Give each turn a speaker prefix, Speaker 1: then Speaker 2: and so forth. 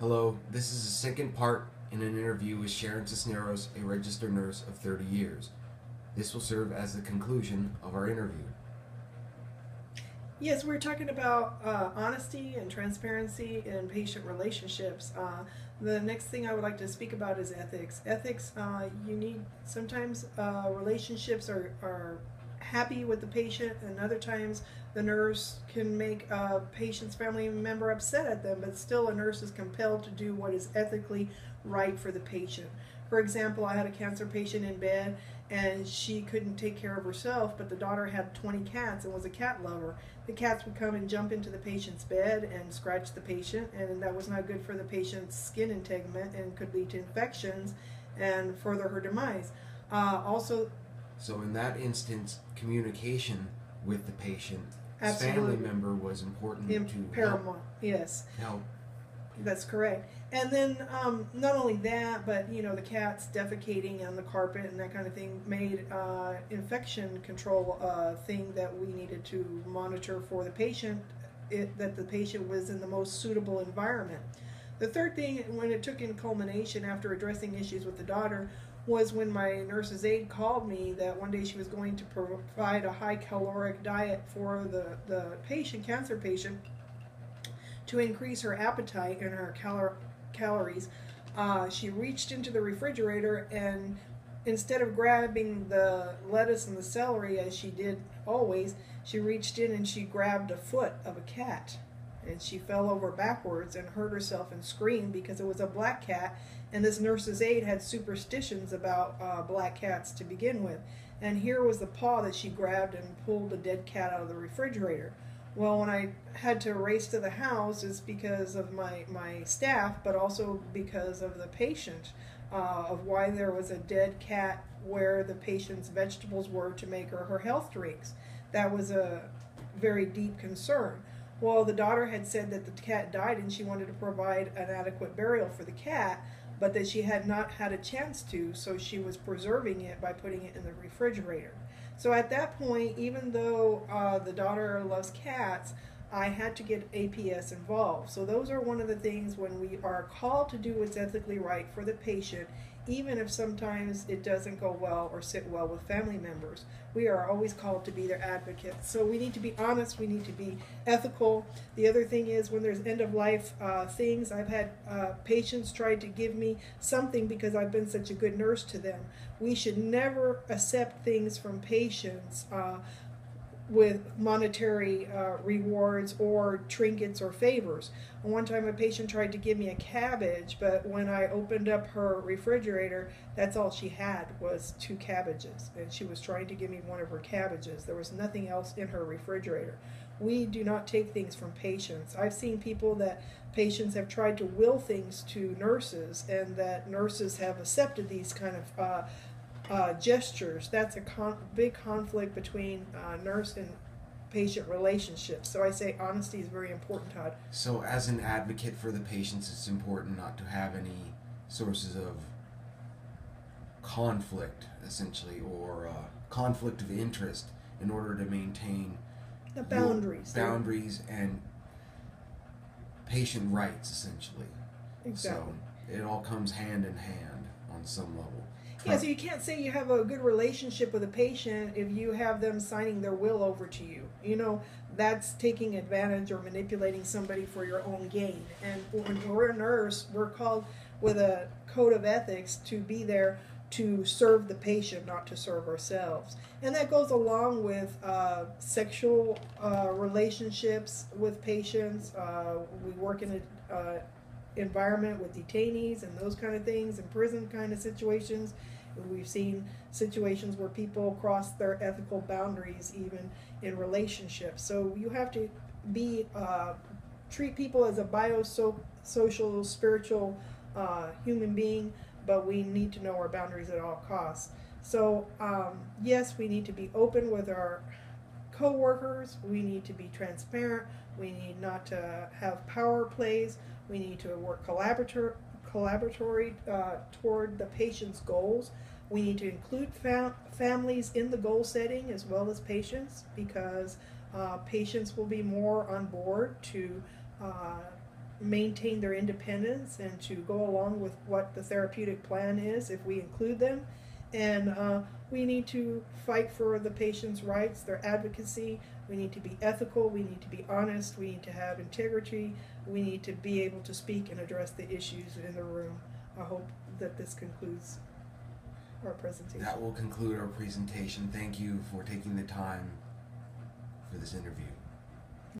Speaker 1: Hello, this is the second part in an interview with Sharon Cisneros, a registered nurse of 30 years. This will serve as the conclusion of our interview.
Speaker 2: Yes, we're talking about honesty and transparency in patient relationships. The next thing I would like to speak about is ethics. Ethics, you need sometimes relationships are happy with the patient, and other times the nurse can make a patient's family member upset at them, but still a nurse is compelled to do what is ethically right for the patient. For example, I had a cancer patient in bed and she couldn't take care of herself, but the daughter had 20 cats and was a cat lover. The cats would come and jump into the patient's bed and scratch the patient, and that was not good for the patient's skin integument and could lead to infections and further her demise. Also,
Speaker 1: So, in that instance, communication with the patient's
Speaker 2: absolutely,
Speaker 1: family member was important
Speaker 2: in
Speaker 1: to
Speaker 2: paramount. Yes,
Speaker 1: help.
Speaker 2: that's correct. And then not only that, but the cats defecating on the carpet and that kind of thing made infection control a thing that we needed to monitor for the patient, that the patient was in the most suitable environment. The third thing, when it took in culmination after addressing issues with the daughter, was when my nurse's aide called me that one day she was going to provide a high caloric diet for the cancer patient, to increase her appetite and her calories. She reached into the refrigerator, and instead of grabbing the lettuce and the celery as she did always, she reached in and she grabbed a foot of a cat. And she fell over backwards and hurt herself and screamed because it was a black cat. And this nurse's aide had superstitions about black cats to begin with. And here was the paw that she grabbed and pulled a dead cat out of the refrigerator. Well, when I had to race to the house, it's because of my staff, but also because of the patient, of why there was a dead cat where the patient's vegetables were to make her health drinks. That was a very deep concern. Well, the daughter had said that the cat died and she wanted to provide an adequate burial for the cat, but that she had not had a chance to, so she was preserving it by putting it in the refrigerator. So at that point, even though the daughter loves cats, I had to get APS involved. So those are one of the things when we are called to do what's ethically right for the patient, even if sometimes it doesn't go well or sit well with family members. We are always called to be their advocates. So we need to be honest, we need to be ethical. The other thing is when there's end of life things, I've had patients try to give me something because I've been such a good nurse to them. We should never accept things from patients with monetary rewards or trinkets or favors. One time a patient tried to give me a cabbage, but when I opened up her refrigerator, that's all she had was 2 cabbages, and she was trying to give me one of her cabbages. There was nothing else in her refrigerator. We do not take things from patients. I've seen people that patients have tried to will things to nurses, and that nurses have accepted these kind of gestures. That's a big conflict between nurse and patient relationships. So I say honesty is very important, Todd.
Speaker 1: So, as an advocate for the patients, it's important not to have any sources of conflict, essentially, or conflict of interest in order to maintain
Speaker 2: The boundaries.
Speaker 1: boundaries and patient rights, essentially.
Speaker 2: Exactly.
Speaker 1: So, it all comes hand in hand on some level.
Speaker 2: Yeah, so you can't say you have a good relationship with a patient if you have them signing their will over to you. That's taking advantage or manipulating somebody for your own gain. And when we're a nurse, we're called with a code of ethics to be there to serve the patient, not to serve ourselves. And that goes along with sexual relationships with patients. We work in a environment with detainees and those kind of things, in prison kind of situations. We've seen situations where people cross their ethical boundaries even in relationships. So you have to be treat people as a biosocial, spiritual human being, but we need to know our boundaries at all costs. So yes, we need to be open with our co-workers. We need to be transparent. We need not to have power plays. We need to work collaboratory toward the patient's goals. We need to include families in the goal setting as well as patients, because patients will be more on board to maintain their independence and to go along with what the therapeutic plan is if we include them. And we need to fight for the patient's rights, their advocacy. We need to be ethical. We need to be honest. We need to have integrity. We need to be able to speak and address the issues in the room. I hope that this concludes our presentation.
Speaker 1: That will conclude our presentation. Thank you for taking the time for this interview.